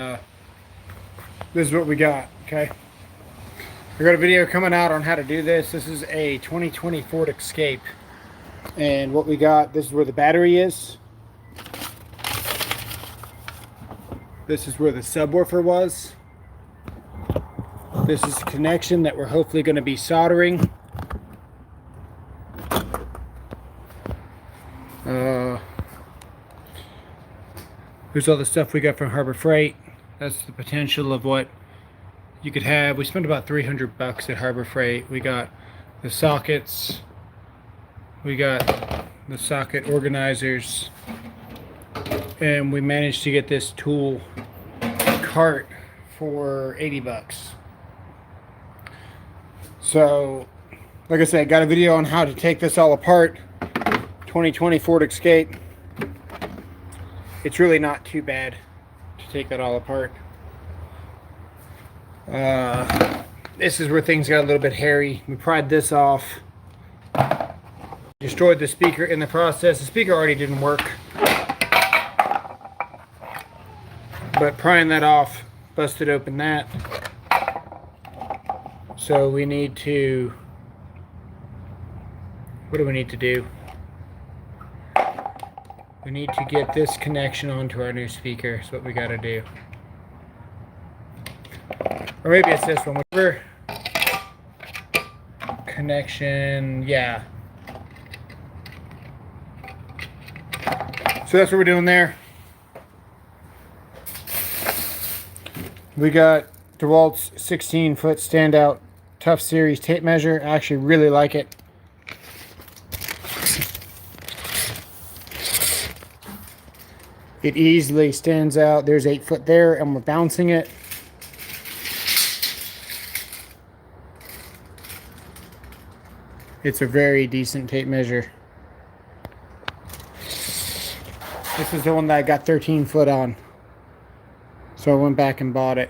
This is what we got. Okay, we got a video coming out on how to do this. This is a 2020 Ford Escape, and what we got, this is where the battery is. This is where the subwoofer was. This is the connection that we're hopefully going to be soldering. Here's all the stuff we got from Harbor Freight. That's the potential of what you could have. We spent about 300 bucks at Harbor Freight. We got the sockets. We got the socket organizers. And we managed to get this tool cart for 80 bucks. So, like I said, got a video on how to take this all apart. 2020 Ford Escape. It's really not too bad to take that all apart. This is where things got a little bit hairy. We pried this off. Destroyed the speaker in the process. The speaker already didn't work. But prying that off, busted open that. So we need to... What do we need to do? We need to get this connection onto our new speaker. That's what we got to do. Or maybe it's this one. Whatever. Connection. Yeah. So that's what we're doing there. We got DeWalt's 16-foot standout Tough Series tape measure. I actually really like it. It easily stands out. There's 8 foot there, and we're bouncing it. It's a very decent tape measure. This is the one that I got 13 foot on. So I went back and bought it.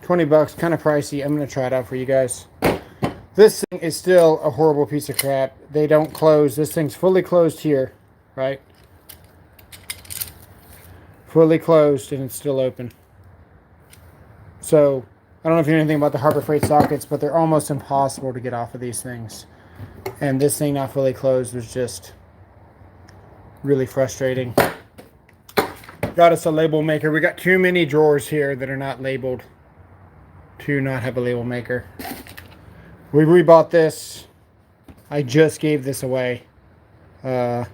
20 bucks, kind of pricey. I'm going to try it out for you guys. This thing is still a horrible piece of crap. They don't close. This thing's fully closed here, right? Fully closed, and it's still open. So, I don't know if you know anything about the Harbor Freight sockets, but they're almost impossible to get off of these things. And this thing not fully closed was just really frustrating. Got us a label maker. We got too many drawers here that are not labeled to not have a label maker. We rebought this. I just gave this away. Got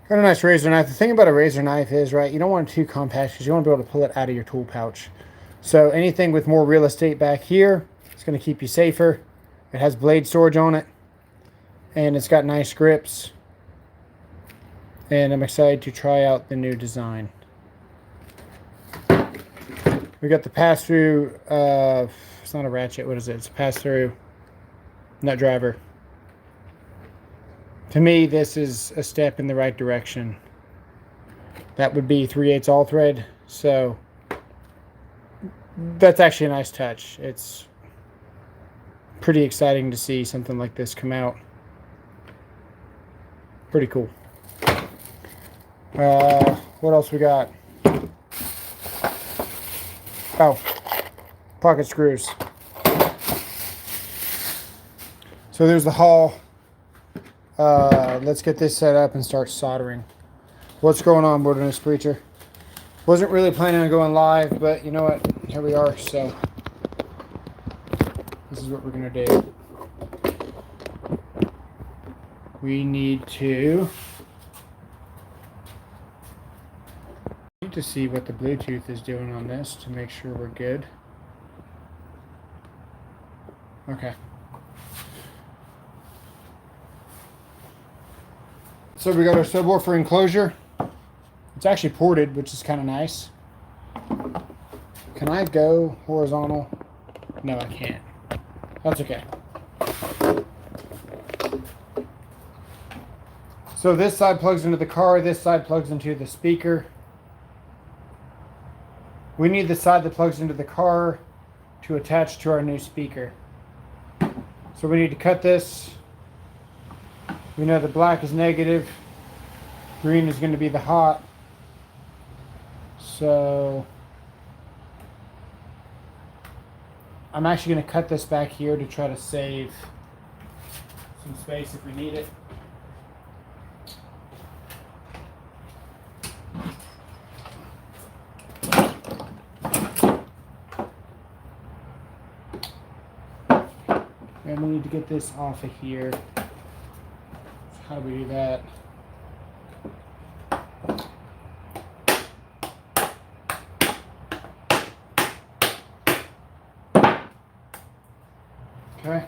a nice razor knife. The thing about a razor knife is, right, you don't want it too compact because you want to be able to pull it out of your tool pouch. So anything with more real estate back here, it's going to keep you safer. It has blade storage on it. And it's got nice grips. And I'm excited to try out the new design. We got the pass-through, it's not a ratchet, what is it? It's a pass-through nut driver. To me, this is a step in the right direction. That would be 3/8 all thread, so that's actually a nice touch. It's pretty exciting to see something like this come out. Pretty cool. What else we got? Oh, pocket screws. So there's the hull. Let's get this set up and start soldering. What's going on, Wilderness Preacher? Wasn't really planning on going live, but you know what? Here we are, so this is what we're going to do. We need to see what the Bluetooth is doing on this to make sure we're good. Okay. So we got our subwoofer enclosure. It's actually ported, which is kind of nice. Can I go horizontal? No, I can't. That's okay. So this side plugs into the car, this side plugs into the speaker. We need the side that plugs into the car to attach to our new speaker. So we need to cut this. We know the black is negative. Green is going to be the hot. So I'm actually going to cut this back here to try to save some space if we need it. And we need to get this off of here. So how do we do that? Okay.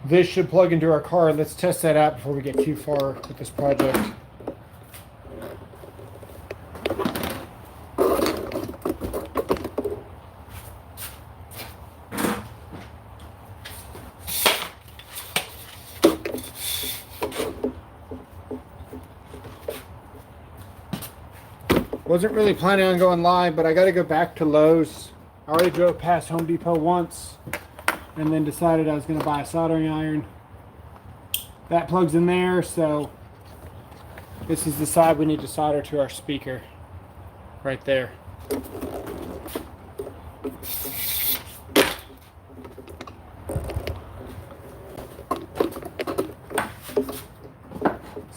This should plug into our car. Let's test that out before we get too far with this project. Wasn't really planning on going live, but I got to go back to Lowe's. I already drove past Home Depot once and then decided I was going to buy a soldering iron. That plugs in there, so this is the side we need to solder to our speaker right there.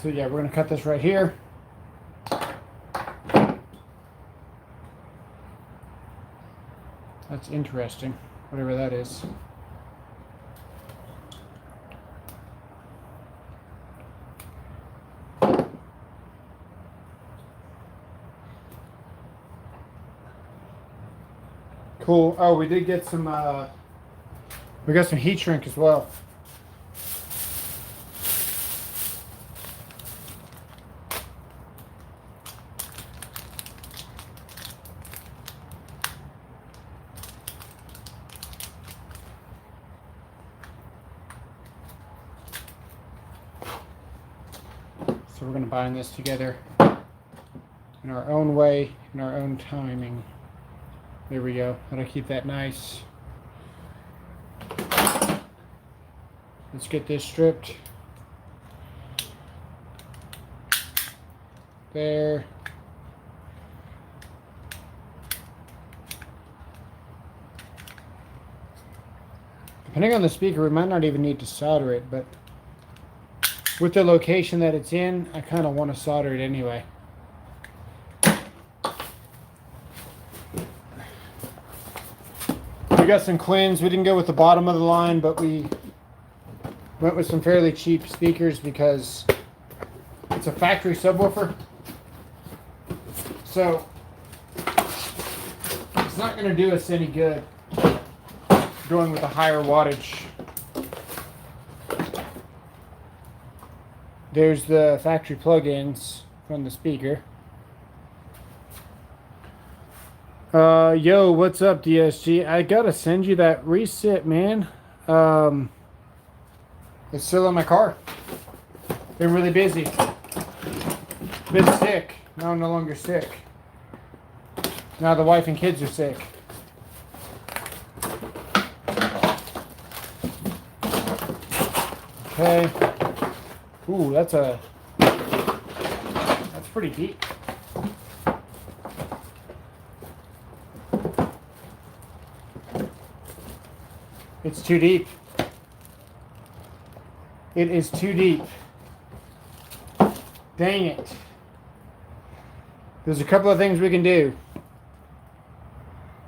So yeah, we're going to cut this right here. That's interesting, whatever that is. Cool. Oh, we did get some, we got some heat shrink as well. So we're going to bind this together in our own way, in our own timing. There we go. That'll keep that nice. Let's get this stripped. There. Depending on the speaker, we might not even need to solder it, but with the location that it's in, I kind of want to solder it anyway. We got some Quins. We didn't go with the bottom of the line, but we went with some fairly cheap speakers because it's a factory subwoofer. So it's not going to do us any good going with a higher wattage. There's the factory plugins from the speaker. Yo, what's up, DSG? I gotta send you that reset, man. It's still in my car. Been really busy. Been sick. Now I'm no longer sick. Now the wife and kids are sick. Okay. Ooh, that's pretty deep. It's too deep. It is too deep. Dang it. There's a couple of things we can do.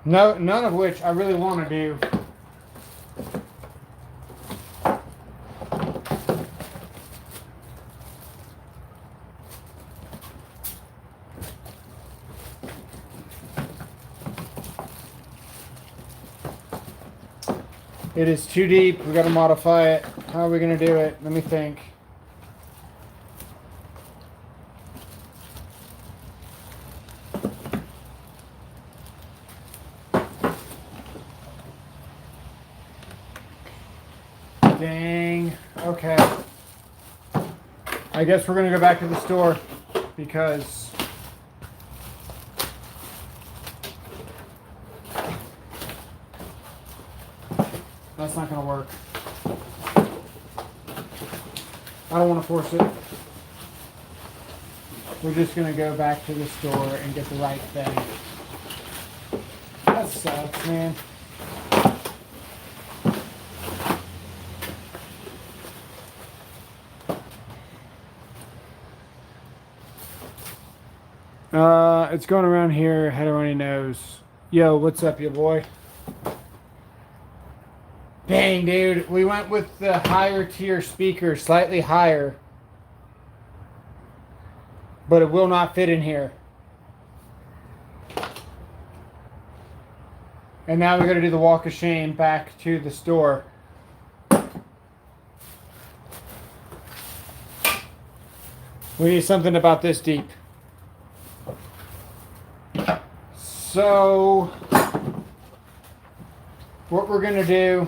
No, none of which I really want to do. It is too deep. We got to modify it. How are we going to do it? Let me think. Dang. Okay. I guess we're going to go back to the store because that's not going to work. I don't want to force it. we're just going to go back to the store and get the right thing. That sucks, man. It's going around here. Head around your nose. Yo, what's up, you boy? Dang, dude. We went with the higher tier speaker, slightly higher. But it will not fit in here. And now we got to do the walk of shame back to the store. We need something about this deep. So, what we're going to do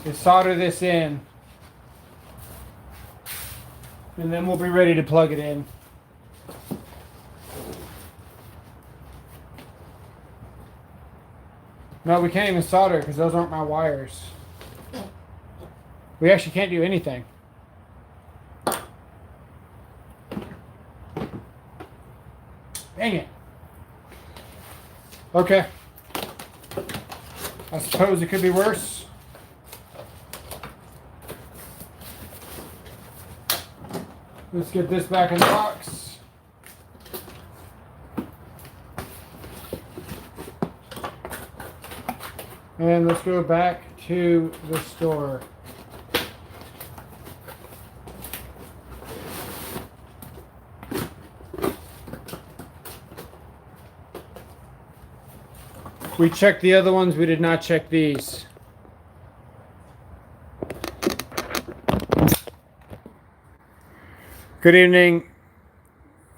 is solder this in. And then we'll be ready to plug it in. No, we can't even solder because those aren't my wires. We actually can't do anything. Dang it. Okay. I suppose it could be worse. Let's get this back in the box. And let's go back to the store. We checked the other ones, we did not check these. Good evening,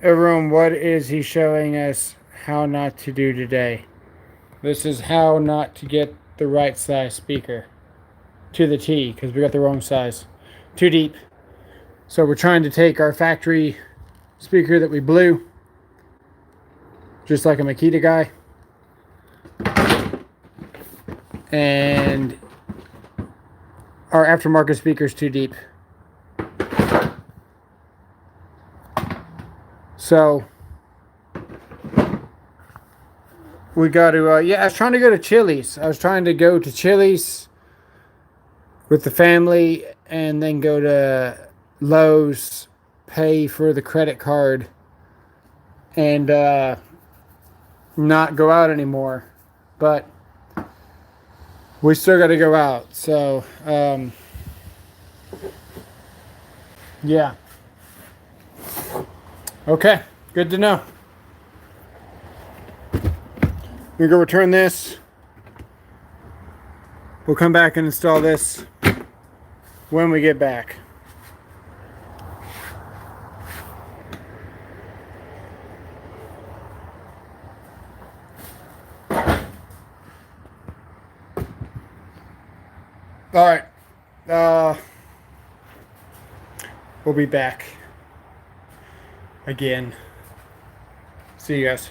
everyone. What is he showing us how not to do today? This is how not to get the right size speaker to the T, because we got the wrong size. Too deep. So we're trying to take our factory speaker that we blew, just like a Makita guy, and our aftermarket speaker's too deep. So we got to, yeah, I was trying to go to Chili's. I was trying to go to Chili's with the family and then go to Lowe's, pay for the credit card, and not go out anymore. But we still got to go out. So, yeah. Okay, good to know. We're going to go return this. We'll come back and install this when we get back. All right. We'll be back again. See you guys.